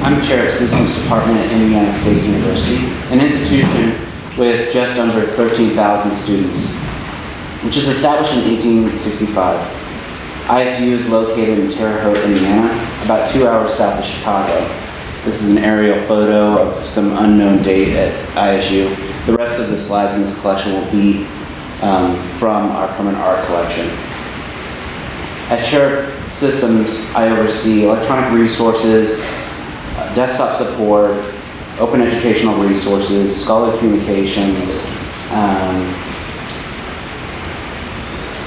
I'm chair of Systems Department at Indiana State University, an institution with just under 13,000 students, which was established in 1865. ISU is located in Terre Haute, Indiana, about 2 hours south of Chicago. This is an aerial photo of some unknown date at ISU. The rest of the slides in this collection will be from our permanent art collection. As chair of systems, I oversee electronic resources, desktop support, open educational resources, scholarly communications,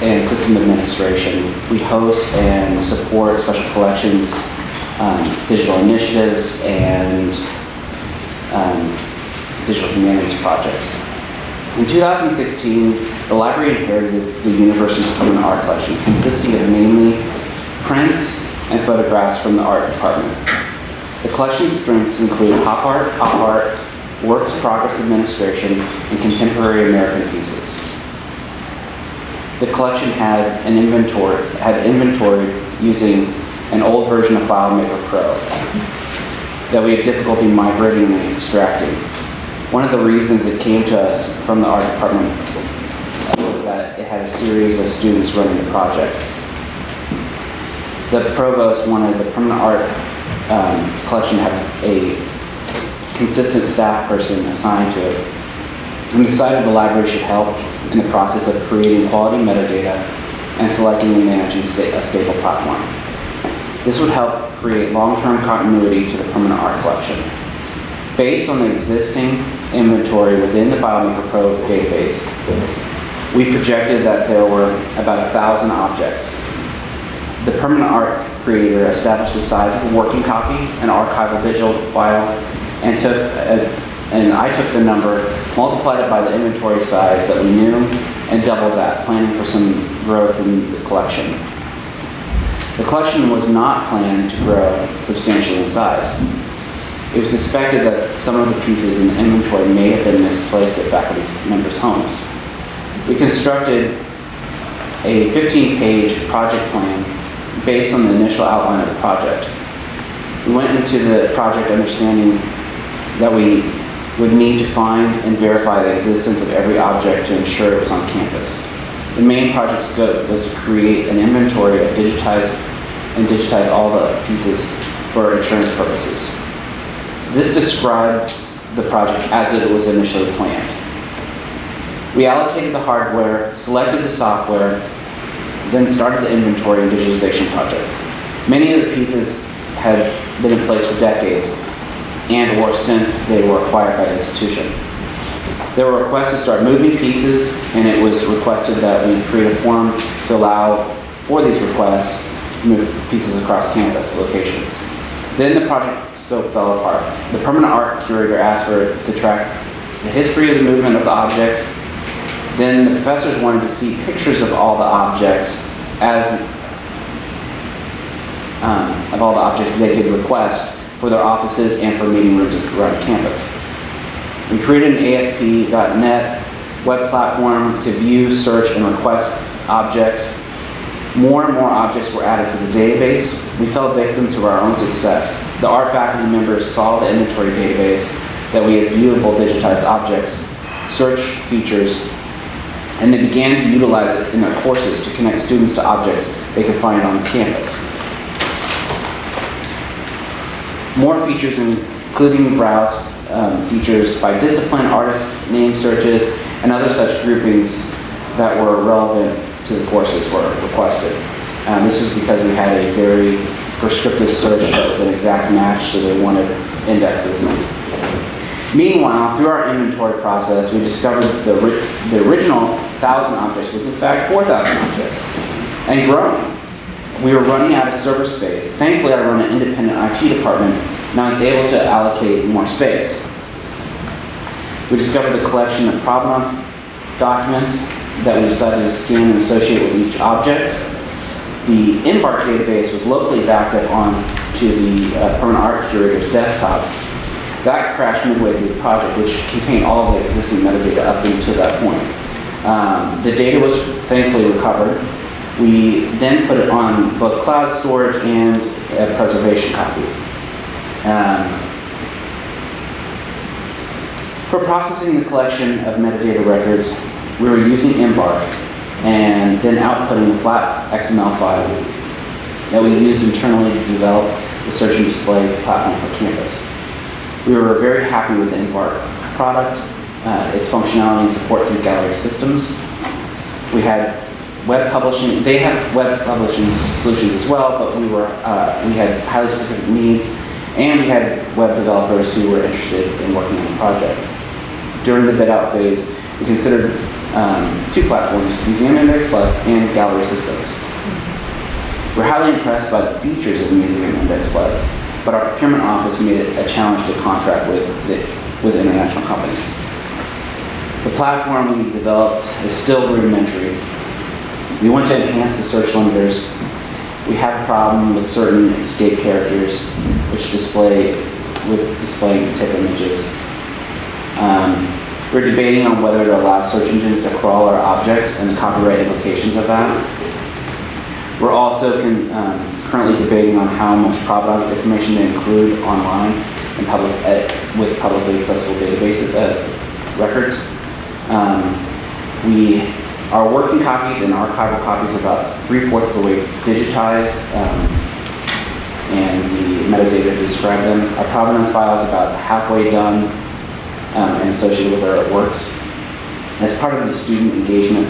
and system administration. We host and support special collections, digital initiatives, and digital humanities projects. In 2016, the library inherited the university's permanent art collection, consisting of mainly prints and photographs from the art department. The collection's strengths include pop art, works progress administration, and contemporary American pieces. The collection had inventory using an old version of FileMaker Pro that we had difficulty migrating and extracting. One of the reasons it came to us from the art department was that it had a series of students running the projects. The provost wanted the permanent art collection to have a consistent staff person assigned to it, and decided the library should help in the process of creating quality metadata and selecting and managing a stable platform. This would help create long-term continuity to the permanent art collection. Based on the existing inventory within the FileMaker Pro database, we projected that there were about 1,000 objects. The permanent art creator established the size of a working copy, an archival digital file, and I took the number, multiplied it by the inventory size that we knew, and doubled that, planning for some growth in the collection. The collection was not planned to grow substantially in size. It was suspected that some of the pieces in the inventory may have been misplaced at faculty members' homes. We constructed a 15-page project plan based on the initial outline of the project. We went into the project understanding that we would need to find and verify the existence of every object to ensure it was on campus. The main project scope was to create an inventory of digitize all the pieces for insurance purposes. This describes the project as it was initially planned. We allocated the hardware, selected the software, then started the inventory and digitalization project. Many of the pieces had been in place for decades and/or since they were acquired by the institution. There were requests to start moving pieces, and it was requested that we create a form to allow for these requests to move pieces across campus locations. Then the project scope fell apart. The permanent art curator asked to track the history of the movement of the objects. Then the professors wanted to see pictures of all the objects they could request for their offices and for meeting rooms around campus. We created an ASP.NET web platform to view, search, and request objects. More and more objects were added to the database. We fell victim to our own success. The art faculty members saw the inventory database that we had viewable digitized objects, search features, and they began to utilize it in their courses to connect students to objects they could find on campus. More features, including browse features by discipline, artist name searches, and other such groupings that were relevant to the courses were requested. This was because we had a very prescriptive search that was an exact match, so they wanted indexes. Meanwhile, through our inventory process, we discovered the original 1,000 objects was in fact 4,000 objects, and growing. We were running out of server space. Thankfully, I run an independent IT department, and I was able to allocate more space. We discovered a collection of provenance documents that we decided to scan and associate with each object. The Embark database was locally backed up onto the permanent art curator's desktop. That crashed midway through the project, which contained all of the existing metadata up until that point. The data was thankfully recovered. We then put it on both cloud storage and a preservation copy. For processing the collection of metadata records, we were using Embark and then outputting a flat XML file that we used internally to develop the search and display platform for campus. We were very happy with the Embark product, its functionality and support through gallery systems. We had web publishing, they have web publishing solutions as well, but we had highly specific needs, and we had web developers who were interested in working on the project. During the bid out phase, we considered two platforms, Museum Index Plus and Gallery Systems. We're highly impressed by the features of Museum Index Plus, but our procurement office made it a challenge to contract with international companies. The platform we developed is still rudimentary. We want to enhance the search limiters. We have a problem with certain escape characters, which displaying TIFF images. We're debating on whether to allow search engines to crawl our objects and the copyright implications of that. We're also currently debating on how much provenance information to include online and with publicly accessible database records. Our working copies and archival copies are about 3/4 of the way digitized, and the metadata to describe them. Our provenance file is about halfway done and associated with our works. As part of the student engagement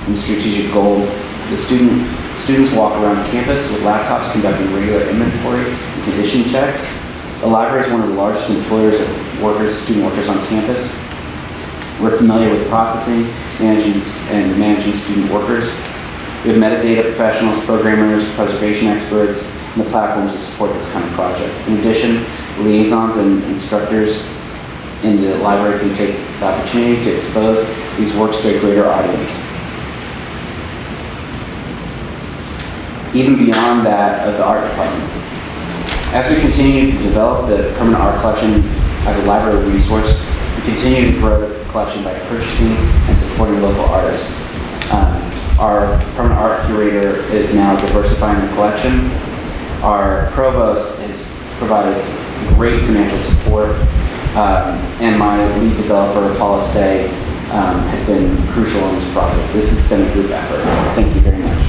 and strategic goal, the students walk around campus with laptops conducting regular inventory and condition checks. The library is one of the largest employers of student workers on campus. We're familiar with processing, managing student workers. We have metadata professionals, programmers, preservation experts, and the platforms to support this kind of project. In addition, liaisons and instructors in the library can take the opportunity to expose these works to a greater audience. Even beyond that of the art department. As we continue to develop the permanent art collection as a library resource, we continue to grow the collection by purchasing and supporting local artists. Our permanent art curator is now diversifying the collection. Our provost has provided great financial support, and my lead developer, Paula Say, has been crucial in this project. This has been a group effort. Thank you very much.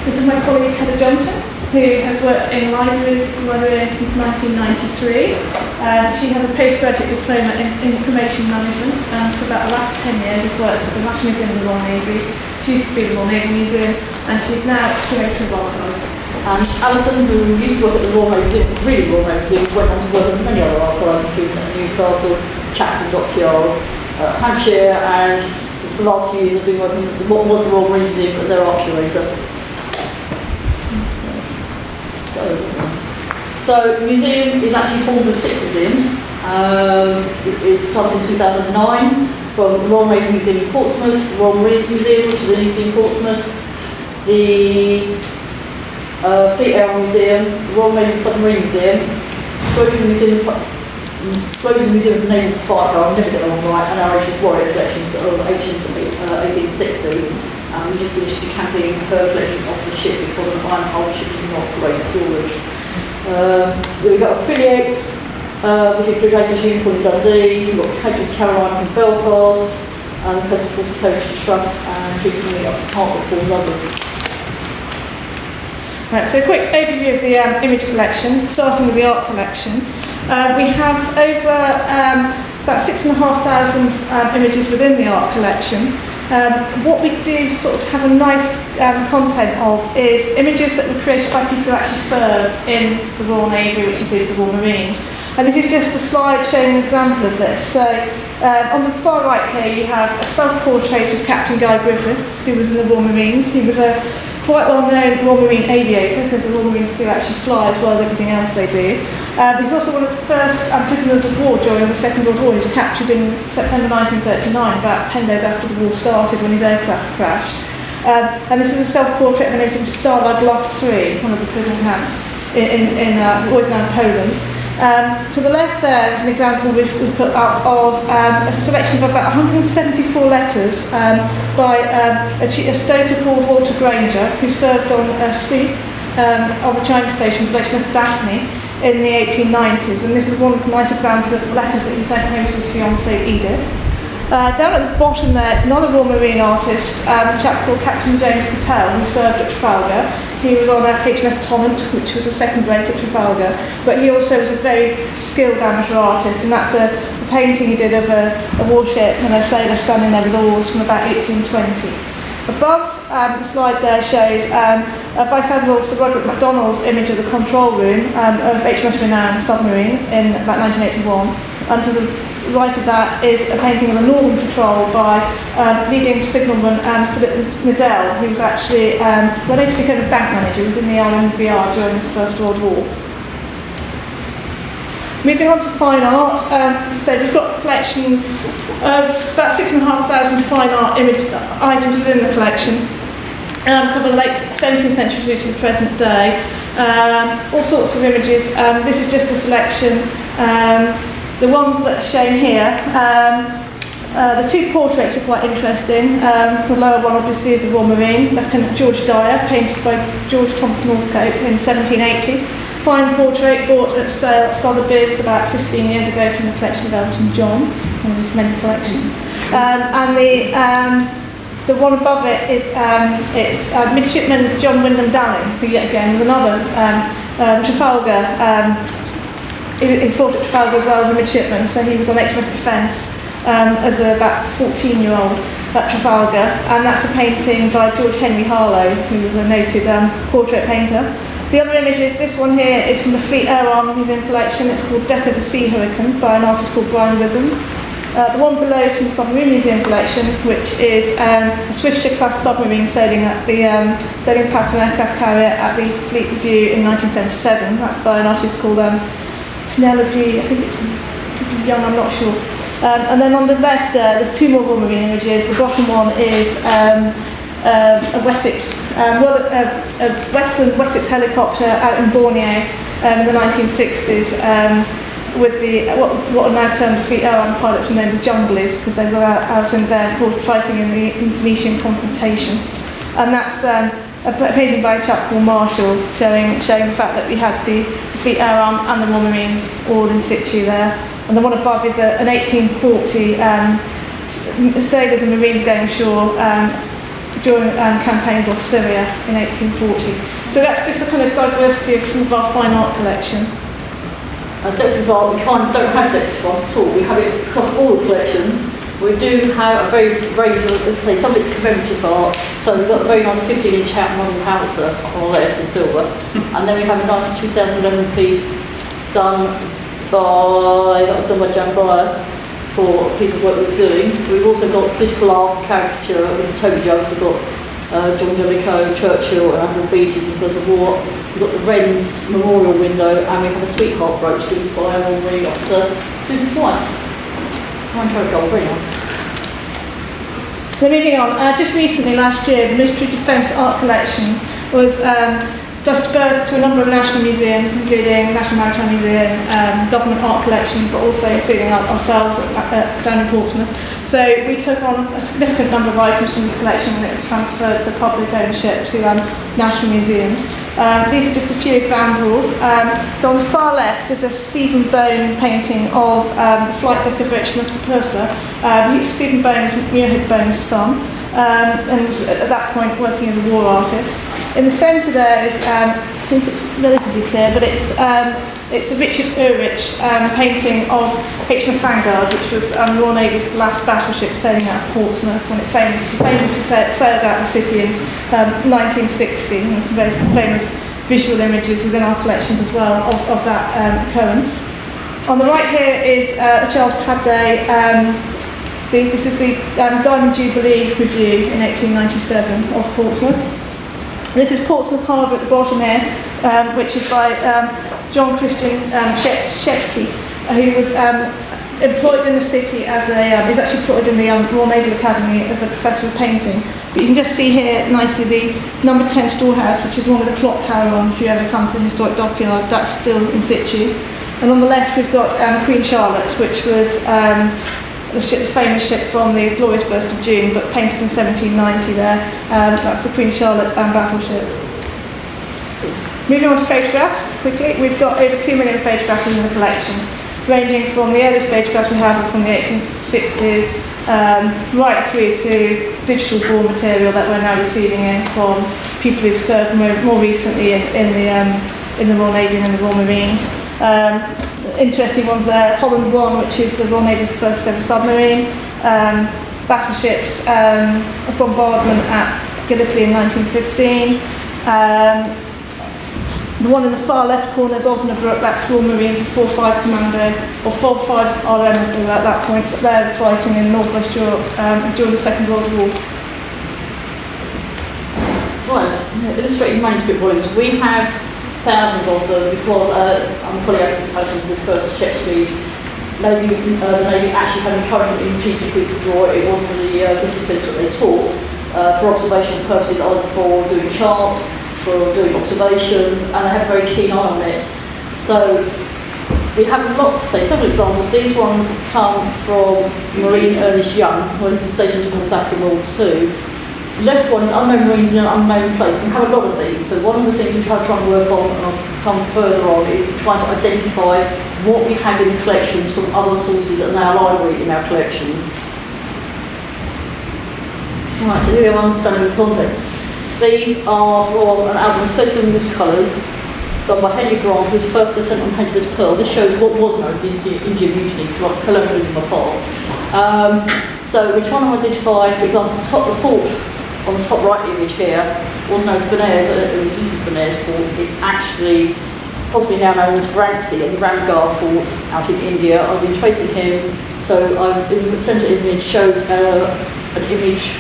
This is my colleague Heather Johnson, who has worked in libraries as a librarian since 1993. She has a postgraduate diploma in information management, and for about the last 10 years has worked at the National Museum of the Royal Navy. She used to be the Royal Navy Museum, and she's now curator of archives. And Alison, who used to work at the Royal Navy Museum, really Royal Navy Museum, went on to work at many other archives, including at Newcastle, Chatston Dockyard, Hampshire, and for the last few years I've been working at what was the Royal Marine Museum as their art curator. So the museum is actually formed of 6 museums. It started in 2009 from the Royal Navy Museum in Portsmouth, the Royal Marines Museum, which is in East Portsmouth, the Fleet Air Museum, the Royal Navy Submarine Museum, Spoken Museum of Naval Firepower, I'll never get that one right, and our HS Warrior collections of 1860. We just finished decamping her collections off the ship because an iron hull ship is not great storage. We've got affiliates, which include HMS Unicorn in Dundee, we've got HMS Caroline in Belfast, and the Coastal Forces Heritage Trust, and Chiefly up to Hartlepool and others. Right, so a quick overview of the image collection, starting with the art collection. We have over about 6,500 images within the art collection. What we do sort of have a nice content of is images that were created by people who actually serve in the Royal Navy, which includes the Royal Marines. And this is just a slide showing an example of this. So on the far right here you have a self-portrait of Captain Guy Griffiths, who was in the Royal Marines. He was a quite well-known Royal Marine aviator, because the Royal Marines do actually fly as well as everything else they do. He's also one of the first prisoners of war during the Second World War. He was captured in September 1939, about 10 days after the war started, when his aircraft crashed. And this is a self-portrait of an in Starlight Loft 3, one of the prison camps in what is now Poland. To the left there is an example we've put up of a selection of about 174 letters by a stoker called Walter Granger, who served on a sloop of the China station, HMS Daphne, in the 1890s, and this is one nice example of letters that he sent home to his fiancée Edith. Down at the bottom there, it's another Royal Marine artist, a chap called Captain James Patel, who served at Trafalgar. He was on a HMS Tonnant, which was a second rate at Trafalgar, but he also was a very skilled amateur artist, and that's a painting he did of a warship and a sailor standing there with oars from about 1820. Above the slide there shows Vice Admiral Sir Roderick Macdonald's image of the control room of HMS Renown submarine in about 1981. And to the right of that is a painting of the Northern Patrol by leading signalman Philip Liddell, who was actually later became a bank manager. He was in the RMVR during the First World War. Moving on to fine art, so we've got a collection of about 6,500 fine art image items within the collection. Cover the late 17th century through to the present day. All sorts of images. This is just a selection. The ones that are shown here, the two portraits are quite interesting. The lower one obviously is a Royal Marine, Lieutenant George Dyer, painted by George Thomas Northcote in 1780. Fine portrait bought at sale at Sotheby's about 15 years ago from the collection of Elton John, one of his many collections. And the one above it is it's Midshipman John Wyndham Dalling, who yet again was another Trafalgar. He fought at Trafalgar as well as a midshipman, so he was on HMS Defence as about 14-year-old at Trafalgar, and that's a painting by George Henry Harlow, who was a noted portrait painter. The other image is this one here is from the Fleet Air Arm Museum collection. It's called Death of a Sea Hurricane by an artist called Brian Withams. The one below is from the Submarine Museum collection, which is a Swiftsure-class submarine sailing at the sailing past an aircraft carrier at the Fleet Review in 1977. That's by an artist called Penelope, I think it's Young, I'm not sure. And then on the left there's two more Royal Marine images. The bottom one is a Wessex, a Westland Wessex helicopter out in Borneo in the 1960s with the what are now termed the Fleet Air Arm pilots were named the Junglies because they were out in there fighting in the Indonesian confrontation. And that's a painting by a chap called Marshall showing the fact that we had the Fleet Air Arm and the Royal Marines all in situ there. And the one above is an 1840 sailors and Marines going ashore during campaigns off Syria in 1840. So that's just a kind of diversity of some of our fine art collection. Decorative art, we kind of don't have decorative art at all. We have it across all the collections. We do have a very range of, say, some of it's commemorative art. So we've got a very nice 15-inch modern howitzer on left in silver. And then we have a nice 2011 piece done by Jan Breyer for a piece of work we were doing. We've also got political art caricature with Toby Jones. We've got John Jellicoe, Churchill and Admiral Beatty from the First World War. We've got the Wren's memorial window and we have a sweetheart brooch given by a Royal Marine officer to his wife. I'm very gold, very nice. Then moving on, just recently last year the Ministry of Defence art collection was dispersed to a number of national museums, including National Maritime Museum, government art collection, but also including ourselves down in Portsmouth. So we took on a significant number of items from this collection and it was transferred to public ownership to national museums. These are just a few examples. So on the far left is a Stephen Bone painting of the flight deck of HMS Precursor. Stephen Bone is Muirhead Bone's son, and was at that point working as a war artist. In the centre there is, I think it's relatively clear, but it's a Richard Urich painting of HMS Vanguard, which was the Royal Navy's last battleship sailing out of Portsmouth when it famously sailed out of the city in 1960. And there's some very famous visual images within our collections as well of that occurrence. On the right here is a Charles Padday. This is the Diamond Jubilee Review in 1897 of Portsmouth. This is Portsmouth Harbour at the bottom here, which is by John Christian Shetke, who was employed in the city as he was actually employed in the Royal Naval Academy as a professor of painting. But you can just see here nicely the number 10 storehouse, which is one with the clock tower on if you ever come to the historic dockyard. That's still in situ. And on the left we've got Queen Charlotte, which was the famous ship from the Glorious Burst of June, but painted in 1790 there. That's the Queen Charlotte battleship. Moving on to photographs, quickly, we've got over 2 million photographs in the collection, ranging from the earliest photographs we have from the 1860s, right through to digital ball material that we're now receiving in from people who've served more recently in the Royal Navy and in the Royal Marines. Interesting ones there, Holland 1, which is the Royal Navy's first ever submarine, battleships, a bombardment at Gallipoli in 1915. The one in the far left corner is Osnabrück, that's Royal Marines 4-5 Commando, or 4-5 RM as they were at that point, but they're fighting in North West Europe during the Second World War. Right, illustrated manuscript volumes. We have thousands of them because I'm probably Alison with first check speed. The Navy actually had encouragement in teaching people to draw. It wasn't really disciplines that they taught for observational purposes, either for doing charts, for doing observations, and they had a very keen eye on it. So we have lots to say. Several examples. These ones come from Marine Ernest Young, who is stationed in North Africa World 2. Left one is unknown marines in an unknown place, and we have a lot of these. So one of the things we try to work on, and I'll come further on, is trying to identify what we have in the collections from other sources in our library, in our collections. Right, so here we have understanding the context. These are from an album of 13 watercolours done by Henry Grant, who was first lieutenant on HMS Pearl. This shows what was known as the Indian Mutiny, like colonialism apart. So we're trying to identify, for example, the fort on the top right image here was known as Benares, it was listed Benares Fort. It's actually possibly now known as Varanasi, and the Ramgarh Fort out in India. I've been tracing him, so in the centre image shows an image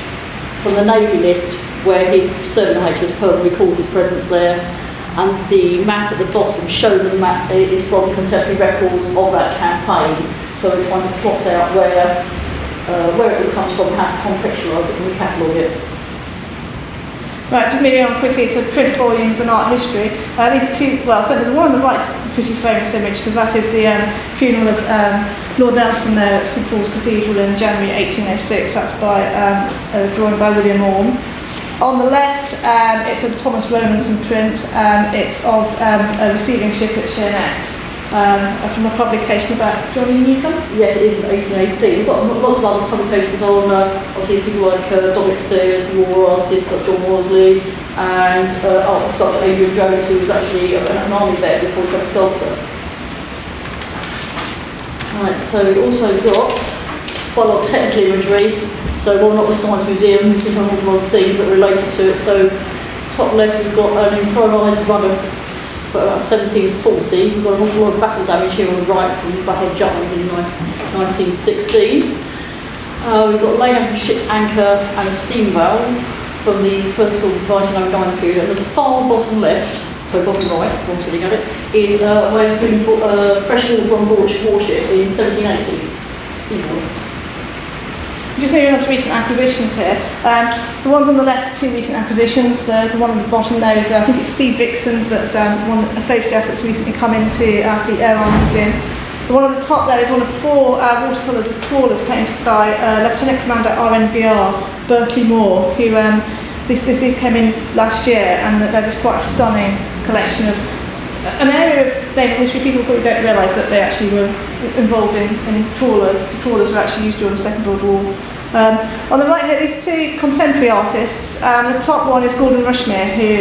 from the Navy list where he's serving the HMS Pearl, recalls his presence there, and the map at the bottom shows a map is from contemporary records of that campaign. So we're trying to plot out where it all comes from, how to contextualise it, and we catalogue it. Right, just moving on quickly to print volumes and art history. These two, well, so the one on the right is a pretty famous image because that is the funeral of Lord Nelson there at St Paul's Cathedral in January 1806. That's by a drawing by William Orme. On the left, it's a Thomas Rowlandson print. It's of a receiving ship at Sheerness. From a publication about Johnny Newcomb? Yes, it is in 1818. We've got lots of other publications on, obviously people like Dominic Sears, the war artists like John Worsley, and artist like Adrian Jones, who was actually an army vet before he became a sculptor. Right, so we've also got quite a lot of technical imagery. So while not the Science Museum, we can have a lot of things that are related to it. So top left we've got an improvised runner for about 1740. We've got an awful lot of battle damage here on the right from the Battle of Jutland in 1916. We've got laid anchor, ship anchor and a steam valve from the first sort of 1909 period. And at the far bottom left, so bottom right, if I'm sitting at it, is a way of putting fresh water from a warship in 1780. SeaMore. Just moving on to recent acquisitions here. The ones on the left are two recent acquisitions. The one on the bottom there is, I think it's Sea Vixens, that's a photograph that's recently come into our Fleet Air Arm Museum. The one on the top there is one of 4 watercolours of trawlers painted by Lieutenant Commander RNVR Berkeley Moore, who these came in last year, and they're just quite a stunning collection of an area of naval history people probably don't realise that they actually were involved in trawlers. The trawlers were actually used during the Second World War. On the right here, these two contemporary artists. The top one is Gordon Rushmere, who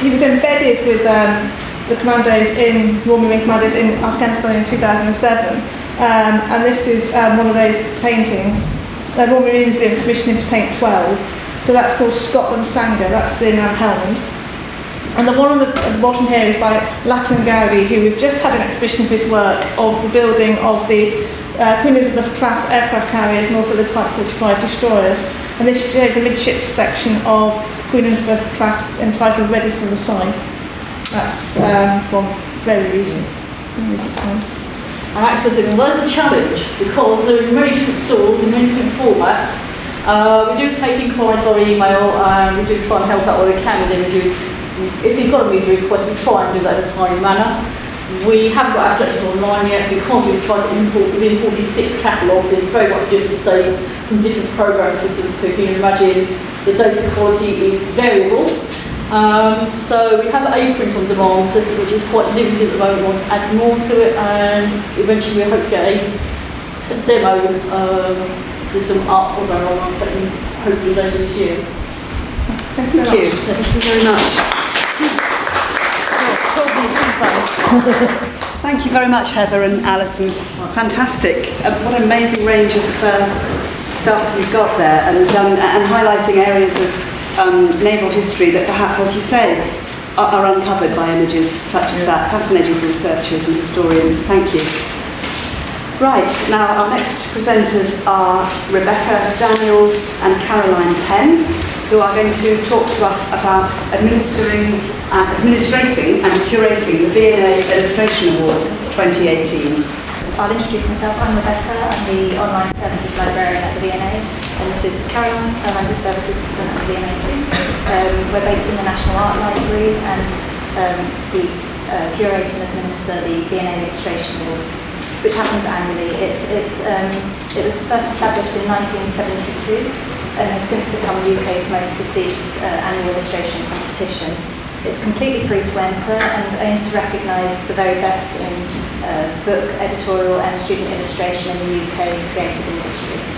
he was embedded with the commandos Royal Marine Commandos in Afghanistan in 2007, and this is one of those paintings. The Royal Marine Museum commissioned him to paint 12, so that's called Scotland Sanger. That's in Helmond. And the one on the bottom here is by Lachlan Gowdy, who we've just had an exhibition of his work of the building of the Queen Elizabeth class aircraft carriers and also the Type 45 destroyers. And this shows a midship section of Queen Elizabeth class entitled Ready for the Scythe. That's from very recent time. And accessing them, there's a challenge because there are many different stores in many different formats. We do take inquiries via email, and we do try and help out where we can with images. If you've got a media request, we try and do that in a timely manner. We haven't got our collections online yet because we've tried to we've imported 6 catalogues in very much different states from different program systems, so if you can imagine the data quality is variable. So we have a print on demand system which is quite limited at the moment. We want to add more to it, and eventually we hope to get a demo system up or going on Patton's hopefully later this year. Thank you very much. Thank you very much. Thank you very much, Heather and Alison. Fantastic. What an amazing range of stuff you've got there, and highlighting areas of naval history that perhaps, as you say, are uncovered by images such as that. Fascinating for researchers and historians. Thank you. Right, now our next presenters are Rebecca Daniels and Caroline Penn, who are going to talk to us about administrating and curating the V&A Illustration Awards 2018. I'll introduce myself. I'm Rebecca. I'm the online services librarian at the V&A, and this is Caroline. Caroline's a service assistant at the V&A too. We're based in the National Art Library, and we curate and administer the V&A Illustration Awards, which happens annually. It was first established in 1972 and has since become the UK's most prestigious annual illustration competition. It's completely free to enter and aims to recognise the very best in book, editorial and student illustration in the UK creative industries.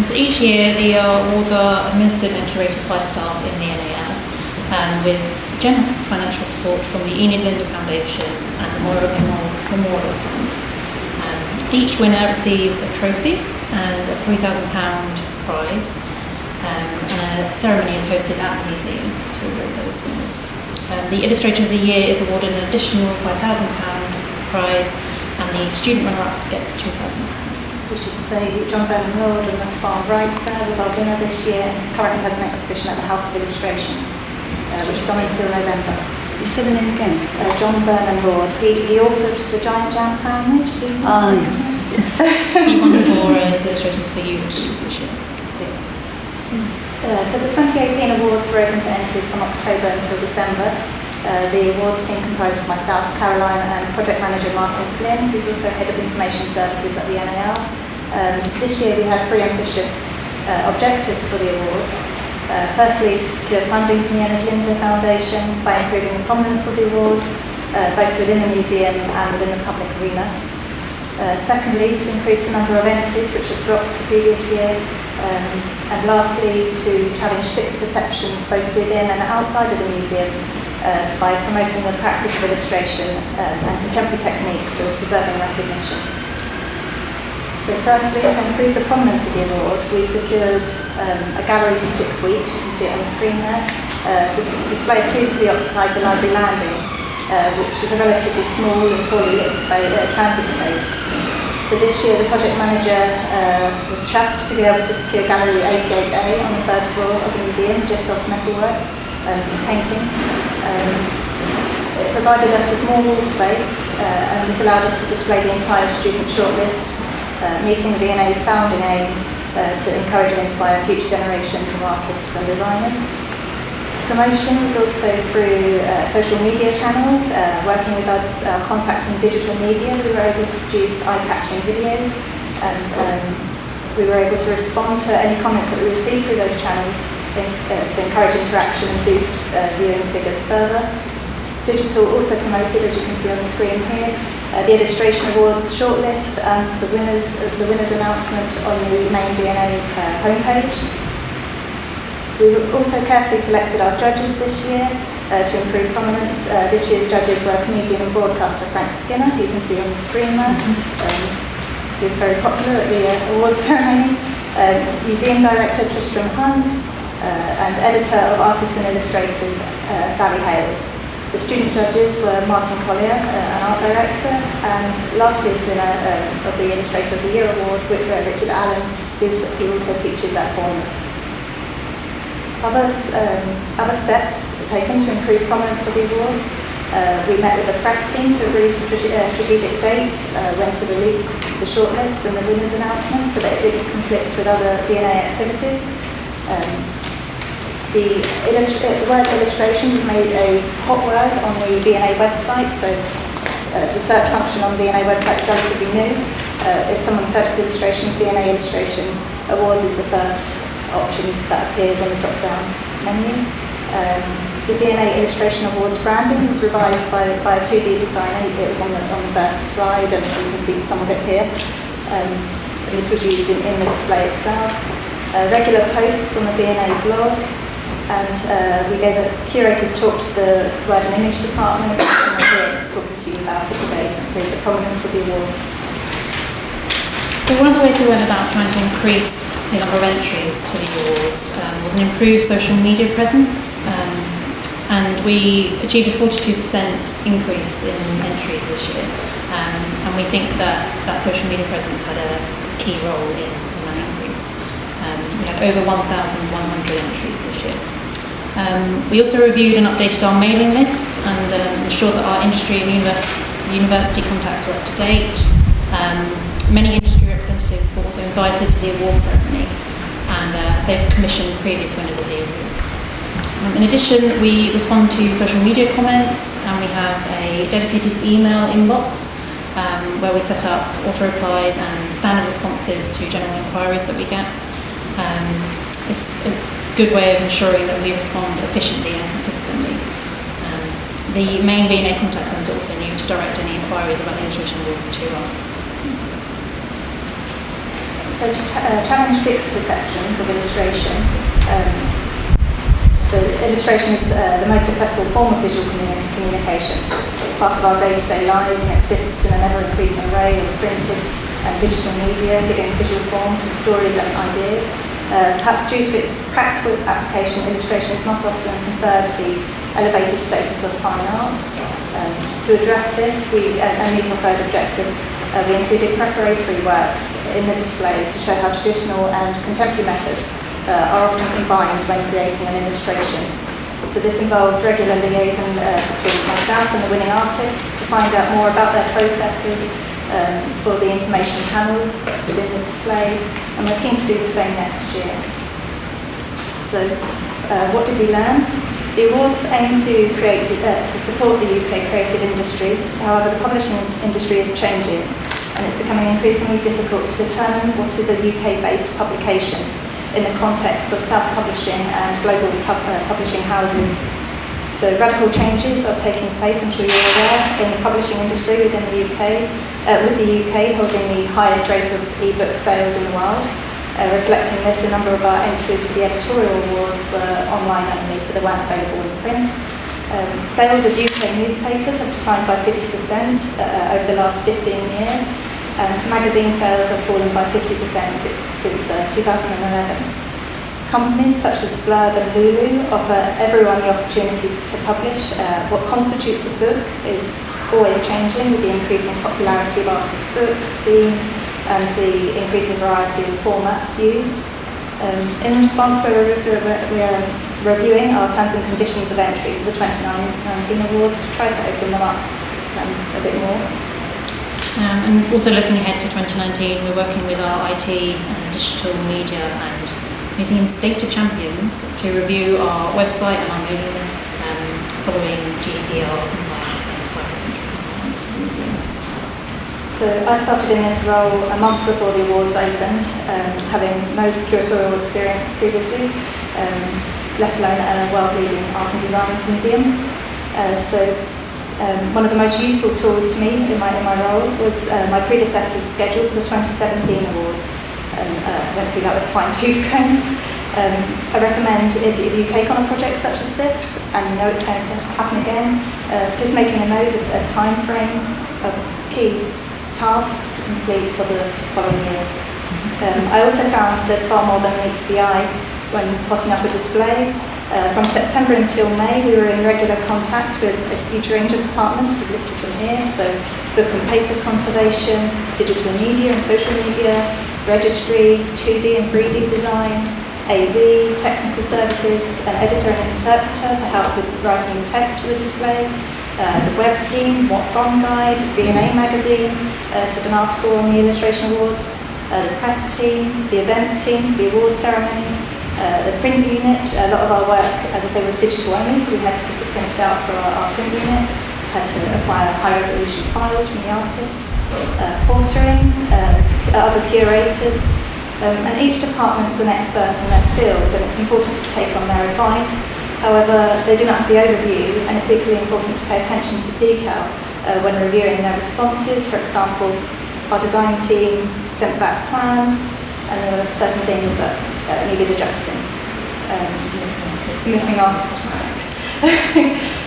So each year the awards are administered and curated by staff in the NAL with generous financial support from the Enid Linder Foundation and the Memorial Fund. Each winner receives a trophy and a £3,000 prize, and a ceremony is hosted at the museum to award those winners. The Illustrator of the Year is awarded an additional £5,000 prize, and the student runner-up gets £2,000. We should say that John Burnham Lord on the far right there was our winner this year, and currently has an exhibition at the House of Illustration, which is on until November. You say the name again? John Burnham Lord. He authored The Giant Jam Sandwich. Ah, yes. He won for his illustrations for Ulysses this year. So the 2018 awards were open for entries from October until December. The awards team composed of myself, Caroline, and project manager Martin Flynn, who's also head of information services at the NAL. This year we had 3 ambitious objectives for the awards. Firstly, to secure funding from the Enid Linder Foundation by improving the prominence of the awards, both within the museum and within the public arena. Secondly, to increase the number of entries, which had dropped the previous year. And lastly, to challenge fixed perceptions both within and outside of the museum by promoting the practice of illustration and contemporary techniques as deserving recognition. So firstly, to improve the prominence of the award, we secured a gallery for 6 weeks. You can see it on the screen there. This display previously occupied the library landing, which is a relatively small and poorly lit transit space. So this year the project manager was chuffed to be able to secure Gallery 88A on the 3rd floor of the museum, just off metalwork and paintings. It provided us with more wall space, and this allowed us to display the entire student shortlist, meeting the V&A's founding aim to encourage and inspire future generations of artists and designers. Promotion was also through social media channels. Working with our contact in digital media, we were able to produce eye-catching videos, and we were able to respond to any comments that we received through those channels to encourage interaction and boost viewing figures further. Digital also promoted, as you can see on the screen here, the Illustration Awards shortlist and the winners announcement on the main V&A homepage. We also carefully selected our judges this year to improve prominence. This year's judges were comedian and broadcaster Frank Skinner, who you can see on the screen there. He was very popular at the awards ceremony. Museum director Tristram Hunt and editor of Artists and Illustrators Sally Hales. The student judges were Martin Collier, an art director, and last year's winner of the Illustrator of the Year award, Richard Allen, who also teaches at Bournemouth. Other steps were taken to improve prominence of the awards. We met with the press team to agree strategic dates when to release the shortlist and the winners' announcement so that it didn't conflict with other V&A activities. The word illustration was made a hot word on the V&A website, so the search function on the V&A website is relatively new. If someone searches illustration, V&A Illustration Awards is the first option that appears on the drop-down menu. The V&A Illustration Awards branding was revised by a 2D designer. It was on the first slide, and you can see some of it here. This was used in the display itself. Regular posts on the V&A blog, and we gave a curator's talk to the Word and Image department, and we're here talking to you about it today to improve the prominence of the awards. So one of the ways we went about trying to increase the number of entries to the awards was an improved social media presence, and we achieved a 42% increase in entries this year, and we think that social media presence had a sort of key role in that increase. We had over 1,100 entries this year. We also reviewed and updated our mailing lists and ensured that our industry and university contacts were up to date. Many industry representatives were also invited to the awards ceremony, and they've commissioned previous winners of the awards. In addition, we respond to social media comments, and we have a dedicated email inbox where we set up auto-replies and standard responses to general inquiries that we get. It's a good way of ensuring that we respond efficiently and consistently. The main V&A contact centre also knew to direct any inquiries about the illustration awards to us. So to challenge fixed perceptions of illustration. So illustration is the most accessible form of visual communication. It's part of our day-to-day lives and exists in an ever-increasing array of printed and digital media, giving visual form to stories and ideas. Perhaps due to its practical application, illustration is not often conferred the elevated status of fine art. To address this, and meet our third objective, we included preparatory works in the display to show how traditional and contemporary methods are often combined when creating an illustration. So this involved regular liaison between myself and the winning artists to find out more about their processes for the information panels within the display, and we're keen to do the same next year. So what did we learn? The awards aim to support the UK creative industries. However, the publishing industry is changing, and it's becoming increasingly difficult to determine what is a UK-based publication in the context of self-publishing and global publishing houses. So radical changes are taking place, I'm sure you're aware, in the publishing industry within the UK, with the UK holding the highest rate of e-book sales in the world. Reflecting this, a number of our entries for the editorial awards were online only, so they weren't available in print. Sales of UK newspapers have declined by 50% over the last 15 years, and magazine sales have fallen by 50% since 2011. Companies such as Blurb and Lulu offer everyone the opportunity to publish. What constitutes a book is always changing with the increasing popularity of artists' books, scenes, and the increasing variety of formats used. In response, we're reviewing our terms and conditions of entry for the 2019 awards to try to open them up a bit more. And also looking ahead to 2019, we're working with our IT and digital media and museums data champions to review our website and our mailing lists following GDPR compliance and cyber-centric compliance for the museum. So I started in this role a month before the awards opened, having no curatorial experience previously, let alone a world-leading art and design museum. One of the most useful tools to me in my role was my predecessor's schedule for the 2017 awards. Went through that with a fine-tooth comb. I recommend if you take on a project such as this and you know it's going to happen again, just making a note of a time frame of key tasks to complete for the following year. I also found there's far more than meets the eye when potting up a display. From September until May, we were in regular contact with a huge range of departments. We've listed them here. So book and paper conservation, digital media and social media, registry, 2D and 3D design, AV, technical services, an editor and interpreter to help with writing the text for the display, the web team, What's On Guide, V&A magazine, did an article on the Illustration Awards, the press team, the events team, the awards ceremony, the print unit. A lot of our work, as I say, was digital only, so we had to get it printed out for our print unit, had to acquire high resolution files from the artists, portering, other curators, and each department's an expert in their field, and it's important to take on their advice However, they do not have the overview, and it's equally important to pay attention to detail when reviewing their responses. For example, our design team sent back plans, and there were certain things that needed adjusting. Missing artist work.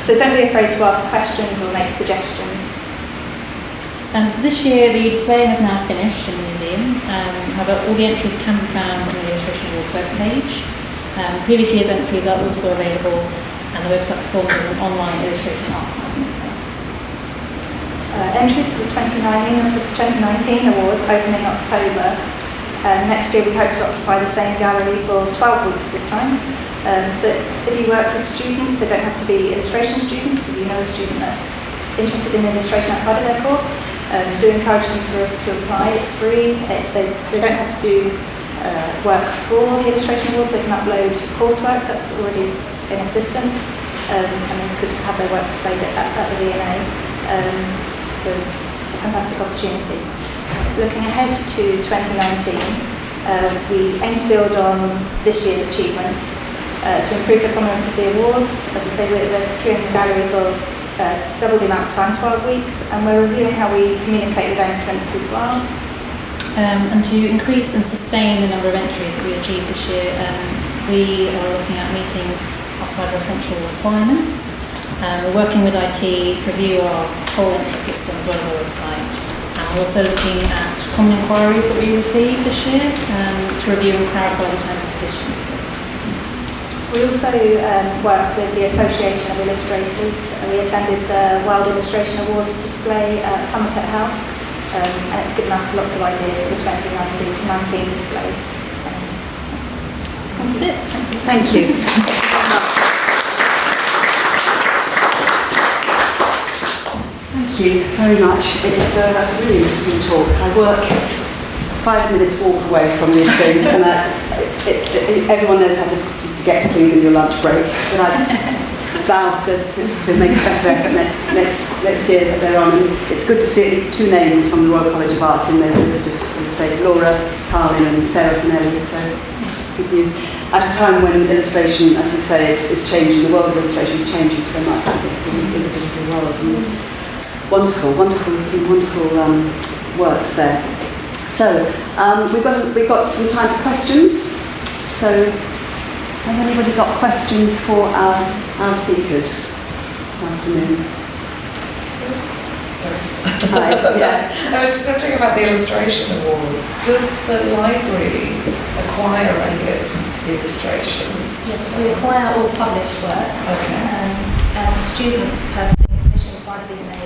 So don't be afraid to ask questions or make suggestions. So this year the display has now finished in the museum. However, all the entries can be found on the Illustration Awards webpage. Previous year's entries are also available, and the website performs as an online illustration archive in itself. Entries for the 2019 awards open in October. Next year we hope to occupy the same gallery for 12 weeks this time. So if you work with students, they don't have to be illustration students. If you know a student that's interested in illustration outside of their course, do encourage them to apply. It's free. They don't have to do work for the Illustration Awards. They can upload coursework that's already in existence, and they could have their work displayed at the V&A. So it's a fantastic opportunity. Looking ahead to 2019, we aim to build on this year's achievements to improve the prominence of the awards. As I say, we're securing the gallery for double the amount of time, 12 weeks, and we're reviewing how we communicate with entrants as well. And to increase and sustain the number of entries that we achieve this year, we are looking at meeting our Cyber Essential requirements. We're working with IT to review our whole entry system as well as our website. And we're also looking at common inquiries that we received this year to review and clarify the terms and conditions. We also work with the Association of Illustrators. We attended the World Illustration Awards display at Somerset House, and it's given us lots of ideas for the 2019 display. That's it. Thank you. Thank you very much. That's a really interesting talk. I work 5 minutes walk away from these things, and everyone knows how difficult it is to get to things in your lunch break. But I vow to make a better effort next year that they're on. And it's good to see at least 2 names from the Royal College of Art in their list of illustrators: Laura, Carlin, and Sarah Finelli. So it's good news. At a time when illustration, as you say, is changing, the world of illustration is changing so much in the digital world. And wonderful, some wonderful works there. So we've got some time for questions. So has anybody got questions for our speakers this afternoon? Sorry. Hi, yeah. I was just wondering about the Illustration Awards. Does the library acquire any of the illustrations? Yes, we acquire all published works. Okay. And students have been commissioned by the V&A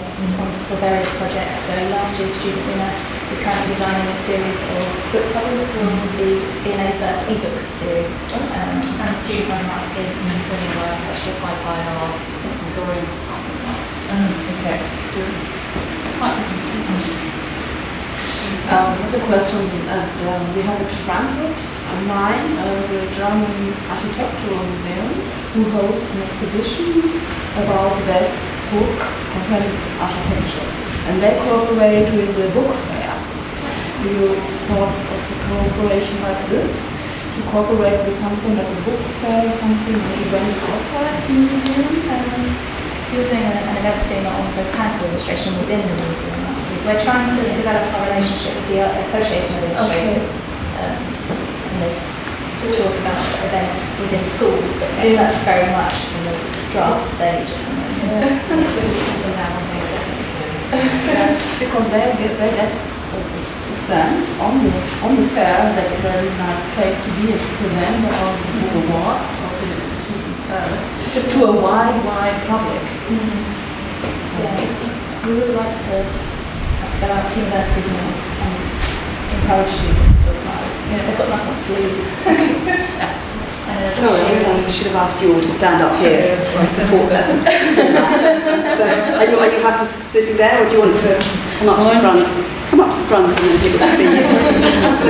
for various projects. So last year's student winner is currently designing a series of book covers for the V&A's first ebook series. And the student runner-up is doing work actually applied by our some drawings department as well. Okay. There's a question, we have at Frankfurt am Main, the German Architectural Museum, who hosts an exhibition about the best book concerning architecture. And they cooperate with the book fair. Do you thought of a cooperation like this? To cooperate with something like a book fair, something, an event outside the museum? We're doing an event soon on botanical illustration within the museum. We're trying to develop our relationship with the Association of Illustrators and this to talk about events within schools, but that's very much in the draft stage. Because they get stand on the fair. That's a very nice place to be and to present about the book award, also the institution itself, to a wide public. So we would like to go out to universities and encourage students to apply. They've got nothing to lose. Sorry, I realised I should have asked you all to stand up here. That's the format. So, are you happy sitting there, or do you want to come up to the front? Come up to the front and then people can see you.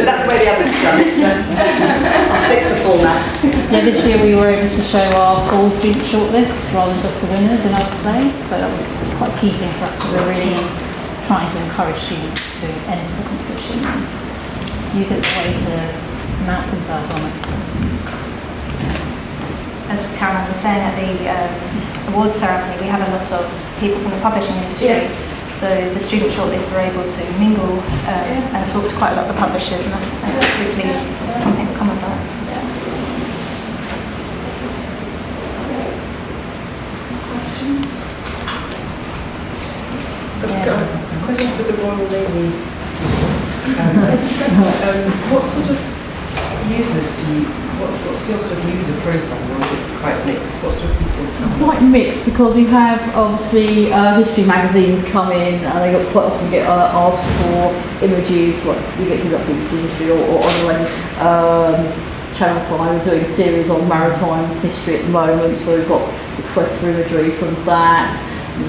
That's the way the others have done it, so I'll stick to the format. Yeah, this year we were able to show our full student shortlist rather than just the winners in our display, so that was quite a key thing for us. We're really trying to encourage students to enter the competition and use it as a way to announce themselves on it. as Caroline was saying, at the awards ceremony, we have a lot of people from the publishing industry. So the student shortlists were able to mingle and talk to quite a lot of the publishers, and I think that's hopefully something will come of that. Questions? I've got a question for the Royal Navy. What sort of users what's your sort of user profile, or is it quite mixed? What sort of people come? Quite mixed, because we have obviously history magazines come in, and they quite often get asked for images, like you get things like BBC History or on Channel 5 are doing a series on maritime history at the moment, so we've got requests for imagery from that.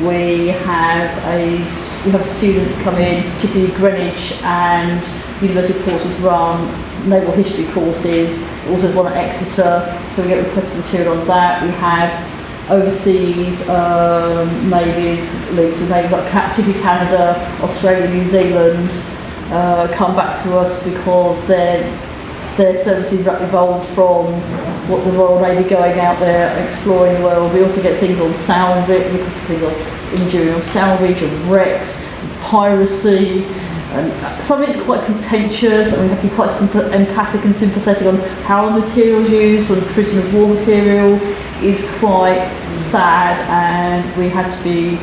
We have students come in, particularly Greenwich and University of Portsmouth run naval history courses. Also there's one at Exeter, so we get requests for material on that. We have overseas navies, linked to navies like particularly Canada, Australia, New Zealand, come back to us because their services evolved from what the Royal Navy going out there exploring the world. We also get things on salvage, because things like imagery on salvage and wrecks, and piracy, and some of it's quite contentious, and we have to be quite empathic and sympathetic on how the material's used. So the prisoner of war material is quite sad, and we had to be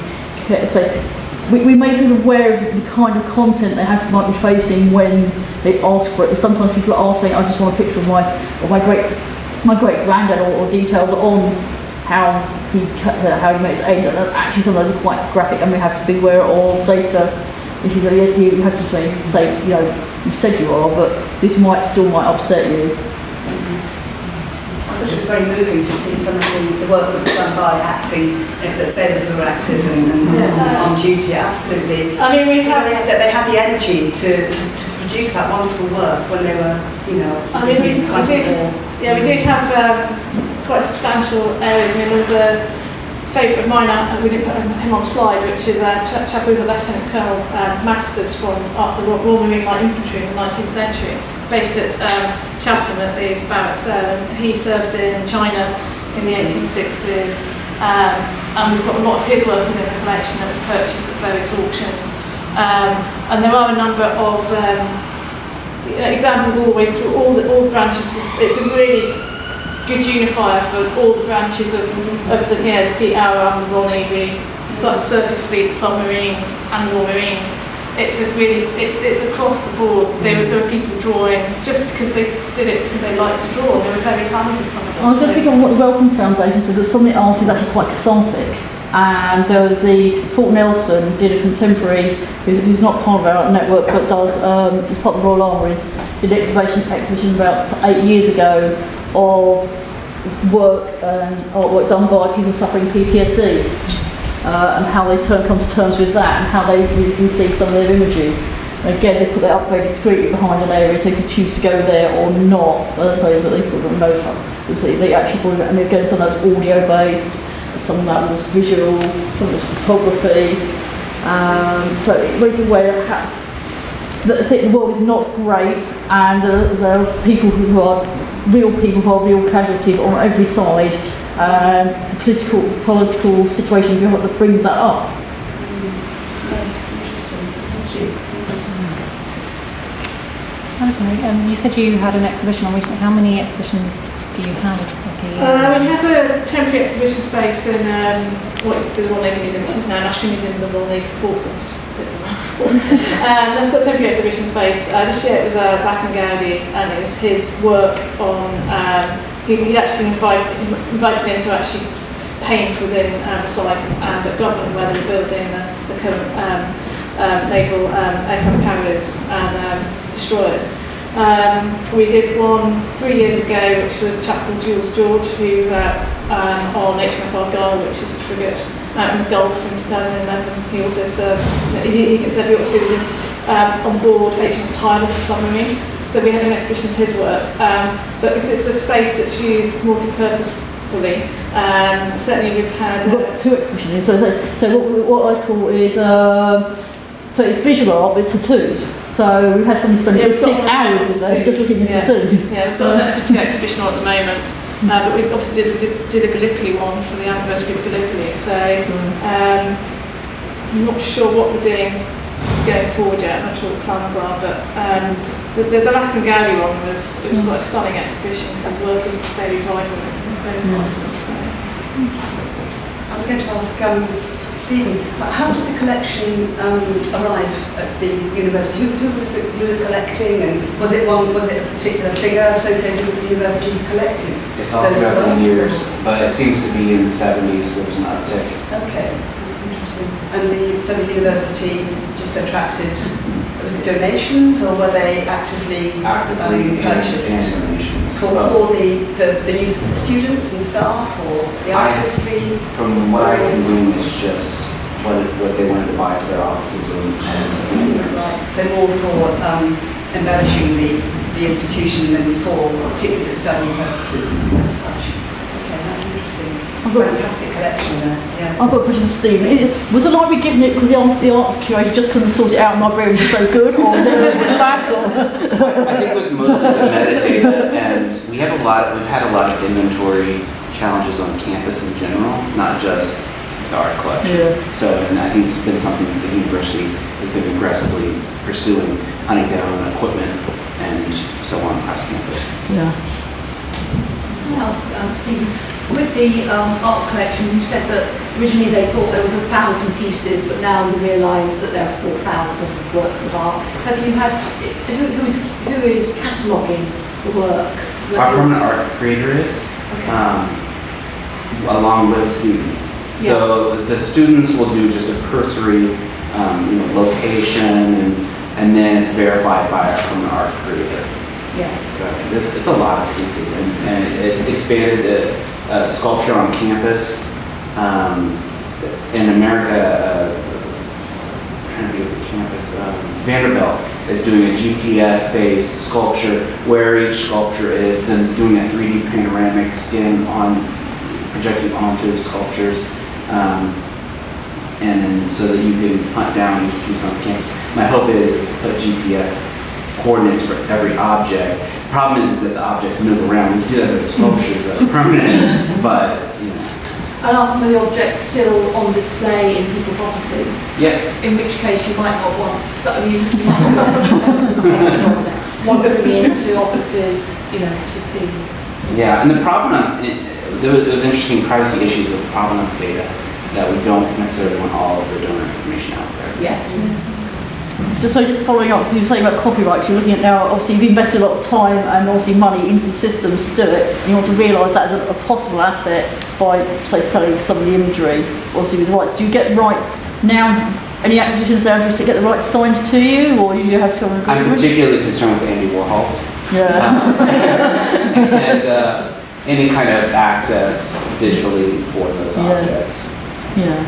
we made people aware of the kind of content they might be facing when they ask for it. Sometimes people are asking, I just want a picture of my great granddad, or details on how he made his aid. And actually, some of those are quite graphic, and we have to be aware of data issues. You have to say, you said you are, but this might upset you. I thought it was very moving to see some of the work that's done by acting, that sailors who were active and on duty. Absolutely. I mean, we have that they had the energy to produce that wonderful work when they were, obviously busy in front of the war. Yeah, we do have quite substantial areas. I mean, there was a favourite of mine, we didn't put him on the slide, which is a chap who was a Lieutenant Colonel Masters from the Royal Marine Light Infantry in the 19th century, based at Chatham at the barracks there. He served in China in the 1860s, and we've got a lot of his work within the collection that was purchased at various auctions. And there are a number of examples all the way through all the branches. It's a really good unifier for all the branches of the Fleet Hour and the Royal Navy, surface fleet, submarines and Royal Marines. It's across the board. There are people drawing just because they did it because they like to draw. They were very talented, some of them. I was going to pick on what the Wellcome Foundation said, that some of the art is actually quite cathartic. And there was Fort Nelson did a contemporary, who's not part of our network, but does, is part of the Royal Armouries, did an exhibition about 8 years ago of artwork done by people suffering PTSD, and how they come to terms with that, and how they receive some of their images. And again, they put that up very discreetly behind an area, so you could choose to go there or not. But they put them notes up. They actually put it, and again, some of that's audio based, some of that was visual, some of it was photography. So it was a way that the world is not great, and there are people who are real casualties on every side. The political situation that brings that up. Yes, interesting. Thank you. Alison, you said you had an exhibition on recently. How many exhibitions do you have? We have a temporary exhibition space in what used to be the Royal Navy Museum, which is now National Museum of the Royal Navy Portsmouth, which is a bit of a mouthful. That's got a temporary exhibition space. This year it was Patton, and it was his work on. He actually invited me in to actually paint within the site and at Govan, where they were building the current naval aircraft carriers and destroyers. We did one 3 years ago, which was a chap called Jules George, who was out on HMS Argyle, which is a frigate out in the Gulf in 2011. He also served, he was on board HMS Tireless, a submarine. So we had an exhibition of his work, but because it's a space that's used multi-purposefully, certainly we've had... We've got two exhibitions, so what I call is... So it's visual art, but it's tattoos. So we had somebody spend 6 hours in there just looking at tattoos. Yeah, we've got a tattoo exhibition at the moment. But we obviously did a Gallipoli one for the anniversary of Gallipoli, so I'm not sure what we're doing going forward yet. I'm not sure what the plans are, but the Lack and Gowdy one was quite a stunning exhibition because his work is very vibrant and very vibrant. I was going to ask Stephen, how did the collection arrive at the university? Who was collecting, and was it a particular figure associated with the university who collected? It's all throughout the years, but it seems to be in the 70s there was an uptick. Okay, that's interesting. And so the university just attracted, was it donations, or were they actively purchased? And donations. For the use of students and staff, or the art history? From what I can glean, it's just what they wanted to buy for their offices and right. So more for embellishing the institution than for particularly for studying purposes as such. Okay, that's interesting. Fantastic collection there. Yeah. I've got a question for Stephen. Was the library giving it because the art curator just couldn't sort it out and librarians are so good, or was it a bit back? I think it was mostly the metadata, and we've had a lot of inventory challenges on campus in general, not just the art collection. Yeah. So, and I think it's been something that the university has been aggressively pursuing, hunting down equipment and so on across campus. Yeah. Stephen, with the art collection, you said that originally they thought there was 1,000 pieces, but now you realise that there are 4,000 works of art. Have you had, who is cataloguing the work? Our permanent art creator is, along with students. Yeah. So the students will do just a cursory location, and then it's verified by our permanent art creator. Yeah. So it's a lot of pieces, and it's expanded sculpture on campus. In America, I'm trying to get the campus, Vanderbilt is doing a GPS-based sculpture where each sculpture is, then doing a 3D panoramic scan projecting onto the sculptures, and then so that you can hunt down each piece on campus. My hope is to put GPS coordinates for every object. Problem is that the objects move around. We can do that with the sculptures that are permanent, but And are some of the objects still on display in people's offices? Yes. In which case you might not want, you might want to bring into offices, to see. Yeah, and the provenance, there was interesting privacy issues with the provenance data that we don't necessarily want all of the donor information out there. Yeah. So just following up, you were saying about copyright, you're looking at now, obviously you've invested a lot of time and obviously money into the systems to do it, and you want to realise that as a possible asset by, say, selling some of the imagery, obviously with rights. Do you get rights now, any acquisitions there, do you get the rights signed to you, or do you have to have an agreement? I'm particularly concerned with Andy Warhol's. Yeah. And any kind of access digitally for those objects. Yeah.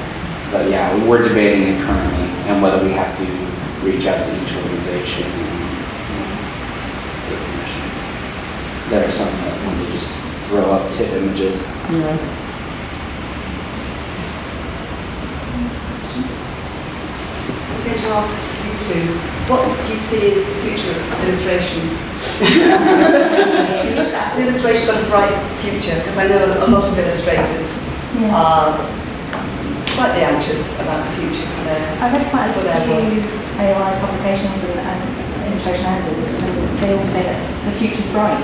But yeah, we're debating it currently, and whether we have to reach out to each organization and get permission. There are some that want to just throw up TIFF images. Yeah. I was going to ask you two, what do you see as the future of illustration? Has illustration got a bright future? Because I know a lot of illustrators are slightly anxious about the future for their work. I've read quite a few AOI publications and illustration handbooks, and they all say that the future's bright.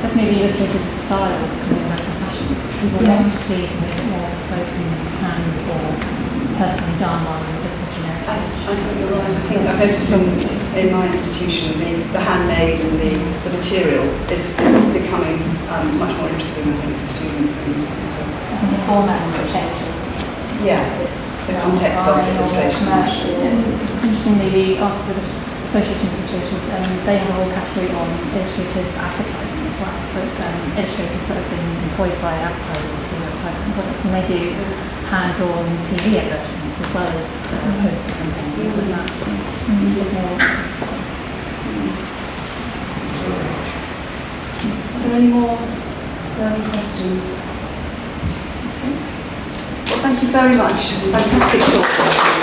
Definitely the illustrative style is coming back to fashion. People want to see something a bit more spoken and or personally done rather than just a generic I think you're right. I think I've noticed in my institution the handmade and the material is becoming much more interesting, I think, for students and And the formats are changing. The context of illustration. Interestingly, the Artists Association of Illustrations, they have a whole category on illustrative advertising as well. So it's illustrators that have been employed by advertising to advertise some products, and they do hand-drawn TV advertisements as well as posters and things like that. Are there any more questions? Well, thank you very much. Fantastic talks.